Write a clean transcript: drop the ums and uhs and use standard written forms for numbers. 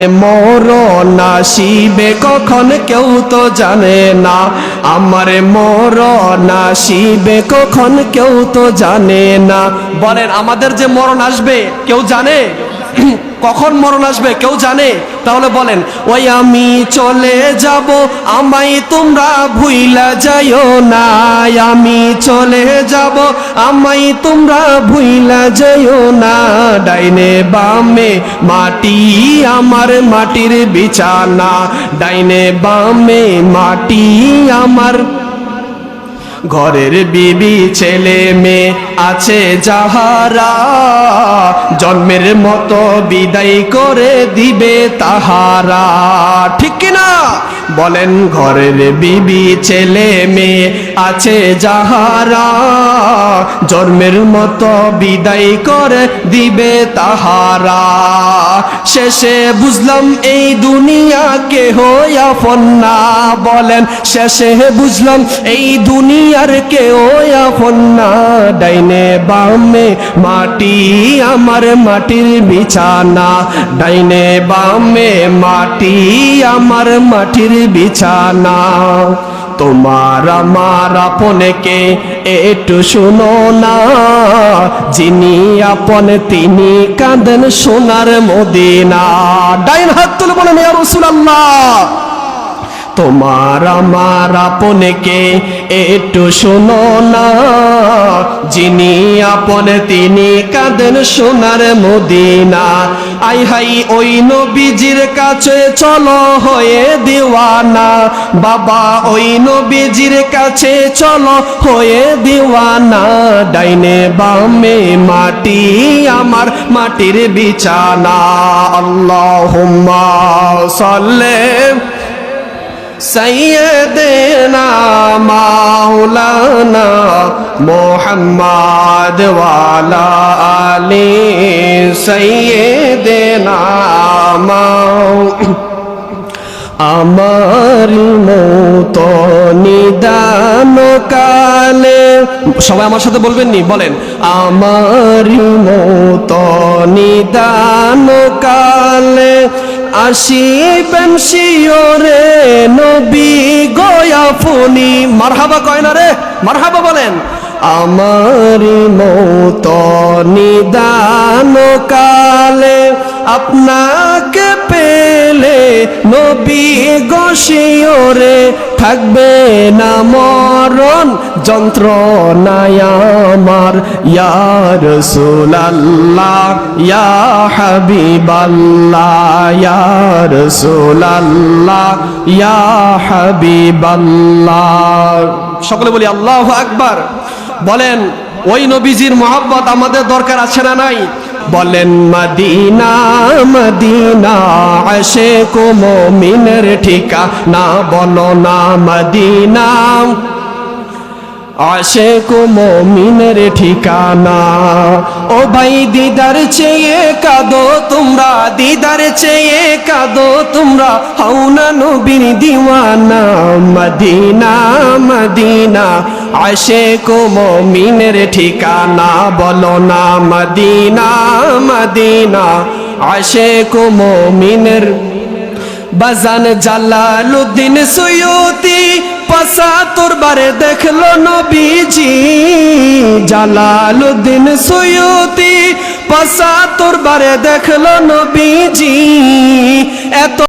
মরণ আসিবে কখন কেউ তো জানে না, আমার মরণ আসিবে কখন কেউ তো জানে না। বলেন, আমাদের যে মরণ আসবে কেউ জানে? কখন মরণ আসবে কেউ জানে? তাহলে বলেন, ওই আমি চলে যাব, আমায় তোমরা ভুইলা যাইও না। আমি চলে যাব, আমায় তোমরা ভুইলা যাইও না। ডাইনে বামে মাটি, আমার মাটির বিছানা। ডাইনে বামে মাটি আমার। ঘরের বিবি ছেলে মেয়ে আছে যাহারা, জন্মের মতো বিদায় করে দিবে তাহারা। ঠিক কিনা বলেন? ঘরের বিবি ছেলে মেয়ে আছে যাহারা, জন্মের মতো বিদায় করে দিবে তাহারা। শেষে বুঝলাম এই দুনিয়া কেহ আপন না। বলেন, শেষে বুঝলাম এই দুনিয়ার কেউ আপন না। ডাইনে বামে মাটি, আমার মাটির বিছানা। ডাইনে বামে মাটি, আমার মাটির বিছানা। তোমার আমার আপনকে একটু শুনো না, যিনি আপন তিনি কাঁদেন সোনার মদিনা। ডাইন হাত তুলে বলেন, ইয়া রাসূলুল্লাহ। তোমার আমার আপনকে একটু শোনো না, যিনি আপন তিনি কাঁদেন সোনার মদিনা। আই হাই ওই নবীজির কাছে চলো হয়ে দিওয়ানা। বাবা ওই নবীজির কাছে চলো হয়ে দিওয়ানা। ডাইনে বামে মাটি, আমার মাটির বিছানা। আল্লাহুম্মা সাল্লি সৈয়দেনা মাওলানা মুহাম্মদ ওয়ালা আলি সৈয়দেনা। আমার মতো নিদান কালে, সবাই আমার সাথে বলবেন নি? বলেন, আমার মতো নিদান কালে আসিবেন শিওরে নবী গয়াফুনি। মারহাবা কয় না রে? মারহাবা বলেন। আমার মতো নিদান কালে আপনাকে পেলে নবী গশিওরে থাকবে না মরণ যন্ত্রণায় আমার। ইয়া রাসূলুল্লাহ ইয়া হাবিবাল্লাহ, ইয়া রাসূলুল্লাহ ইয়া হাবিবাল্লাহ। সকলে বলি আল্লাহু আকবার। বলেন, ওই নবীজির মহব্বত আমাদের দরকার আছে না নাই? বলেন, মদিনা মদিনা আশিক মুমিনের ঠিকানা। বলো না মদিনা আশিক মুমিনের ঠিকানা। ও ভাই দিদার চেয়ে কাঁদো তোমরা, দিদার চেয়ে কাঁদো তোমরা, হও না নবীর দিওয়ানা। মদিনা মদিনা আশিক মুমিনের ঠিকানা। বলো না মদিনা মদিনা আশিক মুমিনের। বাজান জালালউদ্দিন সুয়ুতি ৭৫ বারে দেখলো নবীজি। জালালউদ্দিন সুয়ুতি ৭৫ বারে দেখলো নবীজি।